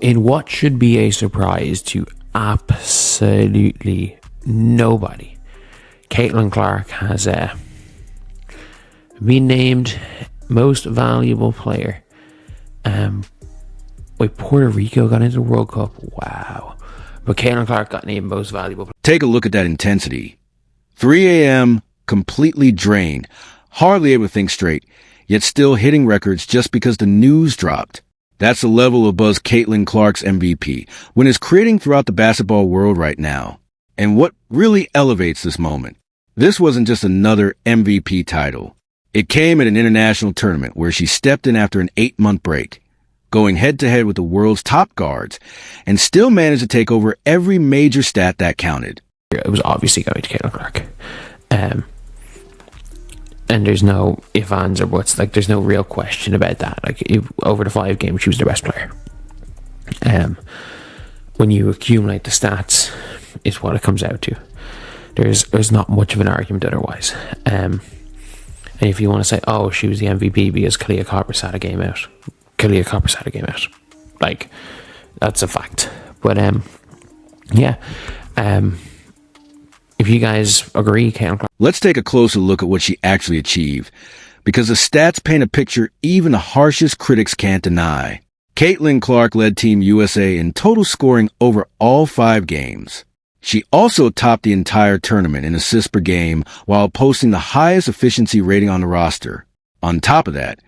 In what should be a surprise to absolutely nobody, Caitlin Clark has been named most valuable player. Puerto Rico got into the World Cup. Wow. But Caitlin Clark got named most valuable player. Take a look at that intensity. 3 a.m., completely drained, hardly able to think straight, yet still hitting records just because the news dropped. That's the level of buzz Caitlin Clark's MVP when is creating throughout the basketball world right now. And what really elevates this moment? This wasn't just another MVP title. It came at an international tournament where she stepped in after an 8-month break, going head-to-head with the world's top guards, and still managed to take over every major stat that counted. It was obviously going to Caitlin Clark. And there's no ifs, ands, or buts. Like, there's no real question about that. Like, over the 5 games, she was the best player. When you accumulate the stats, is what it comes out to. There's not much of an argument otherwise. And if you want to say, oh, she was the MVP because Kalia Copper sat a game out. Like, that's a fact. But, if you guys agree, Caitlin Clark. Let's take a closer look at what she actually achieved, because the stats paint a picture even the harshest critics can't deny. Caitlin Clark led Team USA in total scoring over all 5 games. She also topped the entire tournament in assists per game while posting the highest efficiency rating on the roster. On top of that,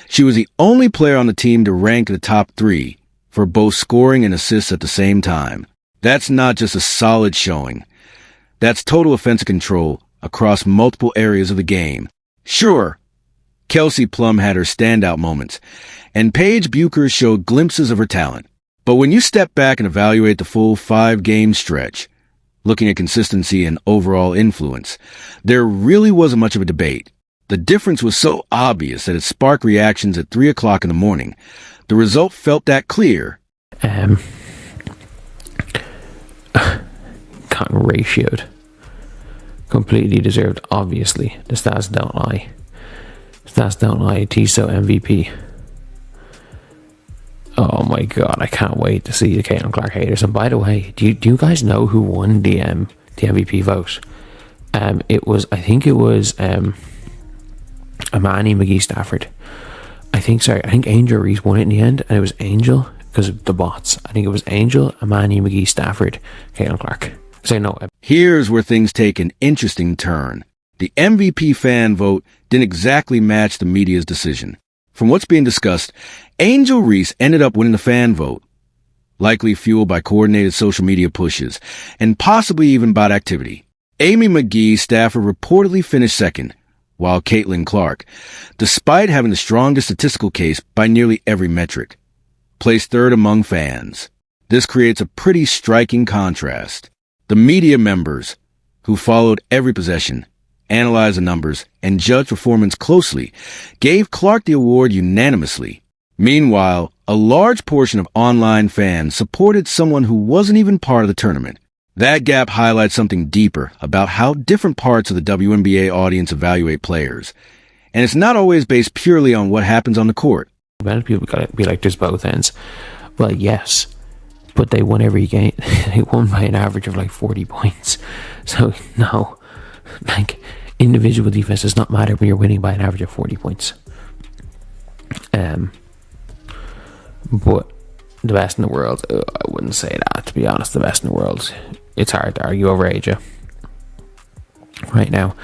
she was the only player on the team to rank the top 3 for both scoring and assists at the same time. That's not just a solid showing. That's total offensive control across multiple areas of the game. Sure, Kelsey Plum had her standout moments, and Paige Bucher showed glimpses of her talent. But when you step back and evaluate the full 5-game stretch, looking at consistency and overall influence, there really wasn't much of a debate. The difference was so obvious that it sparked reactions at 3 o'clock in the morning. The result felt that clear. Cotton ratioed. Completely deserved, obviously. The stats don't lie. TISO MVP. Oh my god, I can't wait to see the Caitlin Clark haters. And by the way, do you guys know who won the MVP vote? I think it was Amani McGee Stafford. I think Angel Reese won it in the end, and it was Angel because of the bots. I think it was Angel, Amani McGee Stafford, Caitlin Clark. So no. Here's where things take an interesting turn. The MVP fan vote didn't exactly match the media's decision. From what's being discussed, Angel Reese ended up winning the fan vote, likely fueled by coordinated social media pushes, and possibly even bot activity. Amy McGee Stafford reportedly finished second, while Caitlin Clark, despite having the strongest statistical case by nearly every metric, placed third among fans. This creates a pretty striking contrast. The media members, who followed every possession, analyzed the numbers, and judged performance closely, gave Clark the award unanimously. Meanwhile, a large portion of online fans supported someone who wasn't even part of the tournament. That gap highlights something deeper about how different parts of the WNBA audience evaluate players. And it's not always based purely on what happens on the court. Many people gotta be like, there's both ends. Well, yes, but they won every game. They won by an average of like 40 points. So, no. Like, individual defense does not matter when you're winning by an average of 40 points. But the best in the world, I wouldn't say that, to be honest. The best in the world, it's hard to argue over AJ right now.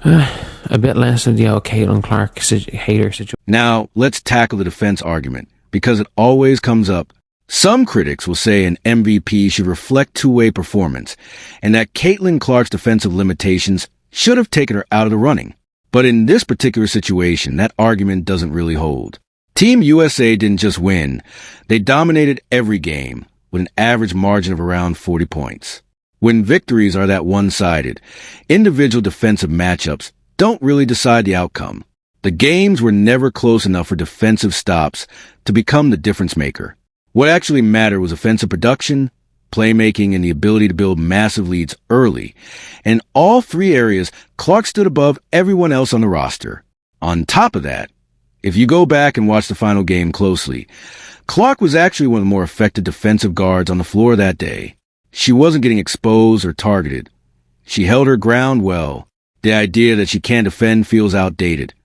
A bit less of the old Caitlin Clark hater situation. Now, let's tackle the defense argument, because it always comes up. Some critics will say an MVP should reflect two-way performance, and that Caitlin Clark's defensive limitations should have taken her out of the running. But in this particular situation, that argument doesn't really hold. Team USA didn't just win. They dominated every game with an average margin of around 40 points. When victories are that one-sided, individual defensive matchups don't really decide the outcome. The games were never close enough for defensive stops to become the difference maker. What actually mattered was offensive production, playmaking, and the ability to build massive leads early. And in all three areas, Clark stood above everyone else on the roster. On top of that, if you go back and watch the final game closely, Clark was actually one of the more effective defensive guards on the floor that day. She wasn't getting exposed or targeted. She held her ground well. The idea that she can't defend feels outdated,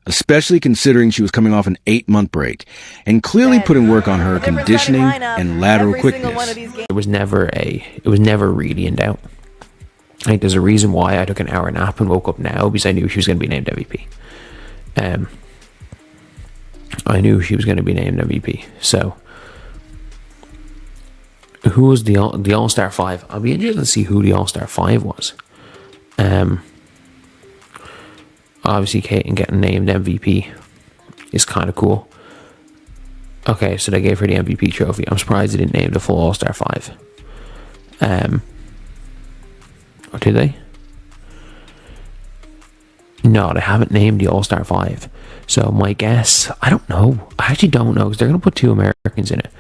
especially considering she was coming off an 8-month break and clearly putting work on her conditioning and lateral quickness. It was never really in doubt. I think there's a reason why I took an hour nap and woke up now, because I knew she was going to be named MVP. I knew she was going to be named MVP. So, who was the All-Star 5? I'll be interested to see who the All-Star 5 was. Obviously, Caitlin getting named MVP is kind of cool. Okay, so they gave her the MVP trophy. I'm surprised they didn't name the full All-Star 5. Or did they? No, they haven't named the All-Star 5. So my guess, I don't know. I actually don't know, because they're going to put 2 Americans in it.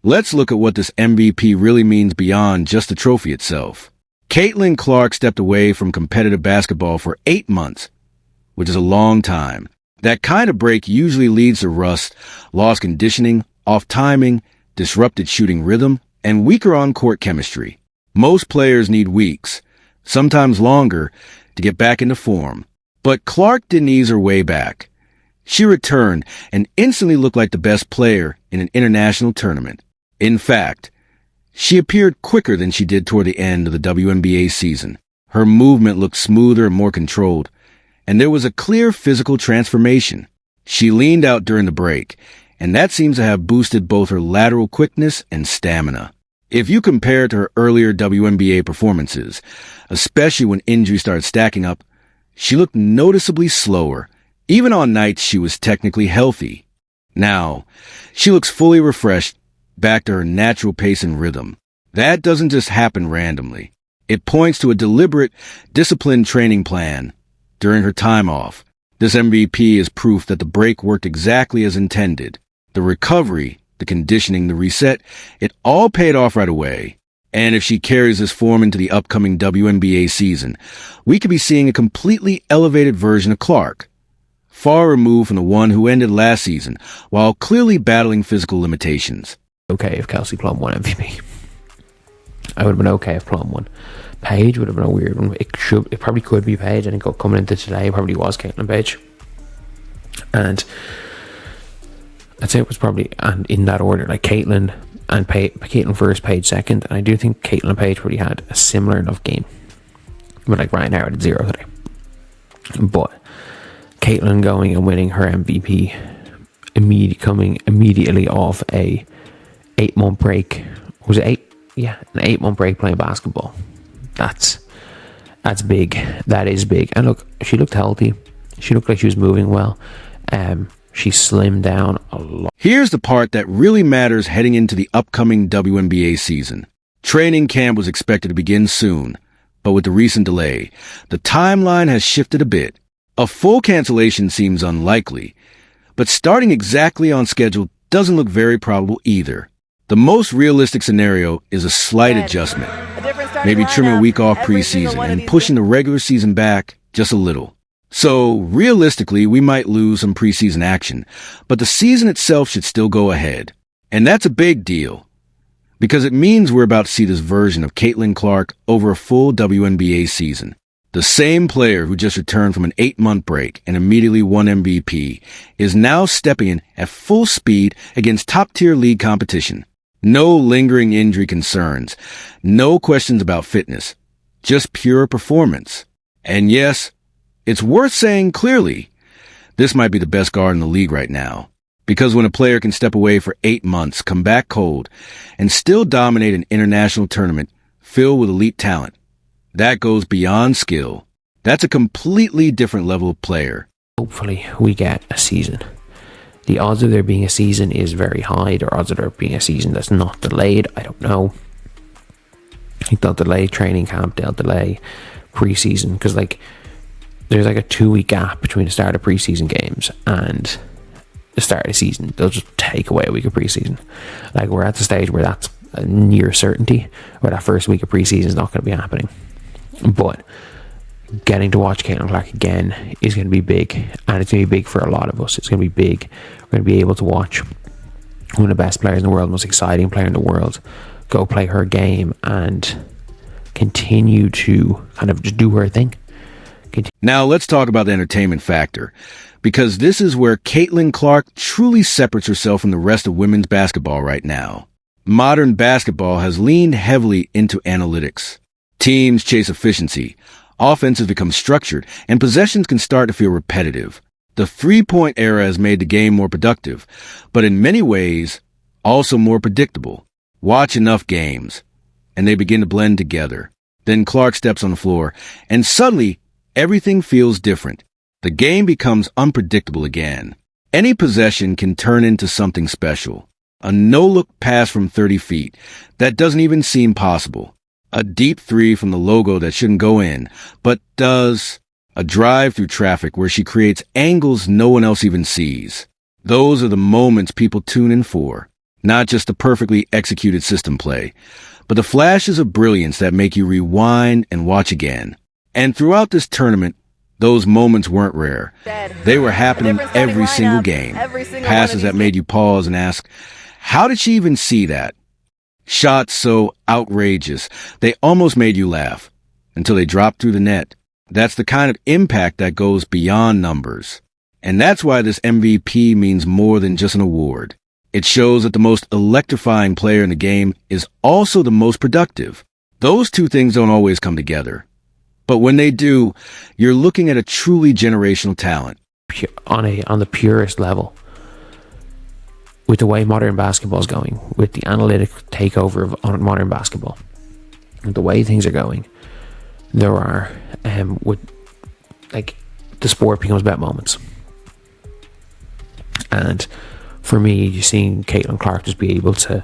Let's look at what this MVP really means beyond just the trophy itself. Caitlin Clark stepped away from competitive basketball for 8 months, which is a long time. That kind of break usually leads to rust, lost conditioning, off timing, disrupted shooting rhythm, and weaker on-court chemistry. Most players need weeks, sometimes longer, to get back into form. But Clark didn't ease her way back. She returned and instantly looked like the best player in an international tournament. In fact, she appeared quicker than she did toward the end of the WNBA season. Her movement looked smoother and more controlled, and there was a clear physical transformation. She leaned out during the break, and that seems to have boosted both her lateral quickness and stamina. If you compare it to her earlier WNBA performances, especially when injuries started stacking up, she looked noticeably slower, even on nights she was technically healthy. Now, she looks fully refreshed, back to her natural pace and rhythm. That doesn't just happen randomly. It points to a deliberate, disciplined training plan. During her time off, this MVP is proof that the break worked exactly as intended. The recovery, the conditioning, the reset, it all paid off right away. And if she carries this form into the upcoming WNBA season, we could be seeing a completely elevated version of Clark, far removed from the one who ended last season, while clearly battling physical limitations. Okay if Kelsey Plum won MVP. I would have been okay if Plum won. Paige would have been a weird one. It probably could be Paige. I think coming into today, it probably was Caitlin Paige. And I'd say it was probably in that order, like Caitlin and Caitlin first, Paige second. And I do think Caitlin and Paige probably had a similar enough game. But like right now at 0 today. But Caitlin going and winning her MVP, coming immediately off a 8-month break. Was it 8? Yeah, an 8-month break playing basketball. That's big. That is big. And look, she looked healthy. She looked like she was moving well. She slimmed down a lot. Here's the part that really matters heading into the upcoming WNBA season. Training camp was expected to begin soon, but with the recent delay, the timeline has shifted a bit. A full cancellation seems unlikely, but starting exactly on schedule doesn't look very probable either. The most realistic scenario is a slight adjustment, maybe trimming a week off preseason and pushing the regular season back just a little. So, realistically, we might lose some preseason action, but the season itself should still go ahead. And that's a big deal, because it means we're about to see this version of Caitlin Clark over a full WNBA season. The same player who just returned from an 8-month break and immediately won MVP is now stepping in at full speed against top-tier league competition. No lingering injury concerns, no questions about fitness, just pure performance. And yes, it's worth saying clearly, this might be the best guard in the league right now. Because when a player can step away for 8 months, come back cold, and still dominate an international tournament filled with elite talent, that goes beyond skill. That's a completely different level of player. Hopefully we get a season. The odds of there being a season is very high. The odds of there being a season that's not delayed, I don't know. I think they'll delay training camp, they'll delay preseason, because there's a 2-week gap between the start of preseason games and the start of the season. They'll just take away a week of preseason. We're at the stage where that's a near certainty, where that first week of preseason is not going to be happening. But getting to watch Caitlin Clark again is going to be big, and it's going to be big for a lot of us. It's going to be big. We're going to be able to watch one of the best players in the world, most exciting player in the world, go play her game and continue to kind of just do her thing. Now let's talk about the entertainment factor, because this is where Caitlin Clark truly separates herself from the rest of women's basketball right now. Modern basketball has leaned heavily into analytics. Teams chase efficiency, offenses become structured, and possessions can start to feel repetitive. The three-point era has made the game more productive, but in many ways, also more predictable. Watch enough games, and they begin to blend together. Then Clark steps on the floor, and suddenly, everything feels different. The game becomes unpredictable again. Any possession can turn into something special. A no-look pass from 30 feet that doesn't even seem possible. A deep three from the logo that shouldn't go in, but does. A drive through traffic where she creates angles no one else even sees. Those are the moments people tune in for. Not just the perfectly executed system play, but the flashes of brilliance that make you rewind and watch again. And throughout this tournament, those moments weren't rare. They were happening every single game. Passes that made you pause and ask, how did she even see that? Shots so outrageous, they almost made you laugh until they dropped through the net. That's the kind of impact that goes beyond numbers. And that's why this MVP means more than just an award. It shows that the most electrifying player in the game is also the most productive. Those two things don't always come together. But when they do, you're looking at a truly generational talent. On the purest level, with the way modern basketball is going, with the analytic takeover of modern basketball, with the way things are going, there are the sport becomes about moments. And for me, you're seeing Caitlin Clark just be able to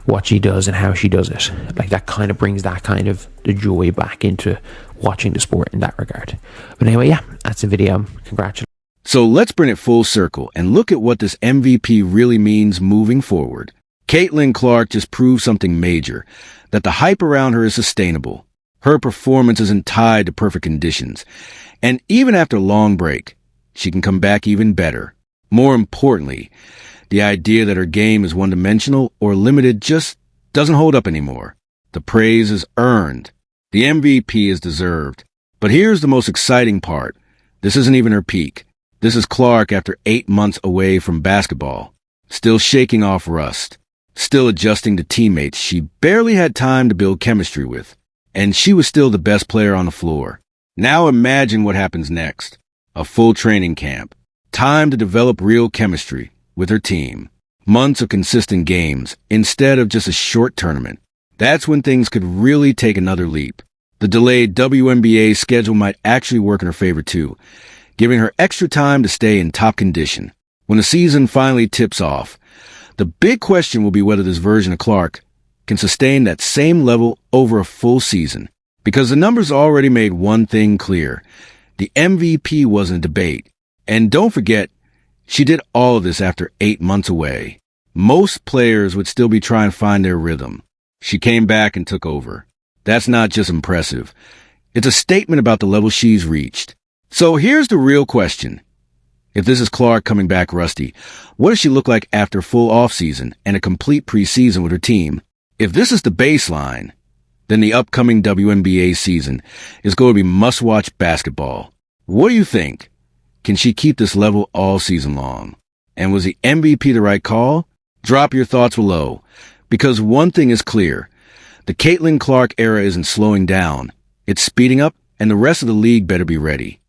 what she does and how she does it, like that kind of brings that kind of the joy back into watching the sport in that regard. But anyway, yeah, that's the video. Congratulations. So let's bring it full circle and look at what this MVP really means moving forward. Caitlin Clark just proved something major, that the hype around her is sustainable. Her performance isn't tied to perfect conditions. And even after a long break, she can come back even better. More importantly, the idea that her game is one-dimensional or limited just doesn't hold up anymore. The praise is earned. The MVP is deserved. But here's the most exciting part. This isn't even her peak. This is Clark after 8 months away from basketball. Still shaking off rust. Still adjusting to teammates she barely had time to build chemistry with. And she was still the best player on the floor. Now imagine what happens next. A full training camp. Time to develop real chemistry with her team. Months of consistent games instead of just a short tournament. That's when things could really take another leap. The delayed WNBA schedule might actually work in her favor too, giving her extra time to stay in top condition. When the season finally tips off, the big question will be whether this version of Clark can sustain that same level over a full season. Because the numbers already made one thing clear. The MVP wasn't a debate. And don't forget, she did all of this after 8 months away. Most players would still be trying to find their rhythm. She came back and took over. That's not just impressive. It's a statement about the level she's reached. So here's the real question. If this is Clark coming back rusty, what does she look like after a full offseason and a complete preseason with her team? If this is the baseline, then the upcoming WNBA season is going to be must-watch basketball. What do you think? Can she keep this level all season long? And was the MVP the right call? Drop your thoughts below, because one thing is clear. The Caitlin Clark era isn't slowing down. It's speeding up, and the rest of the league better be ready.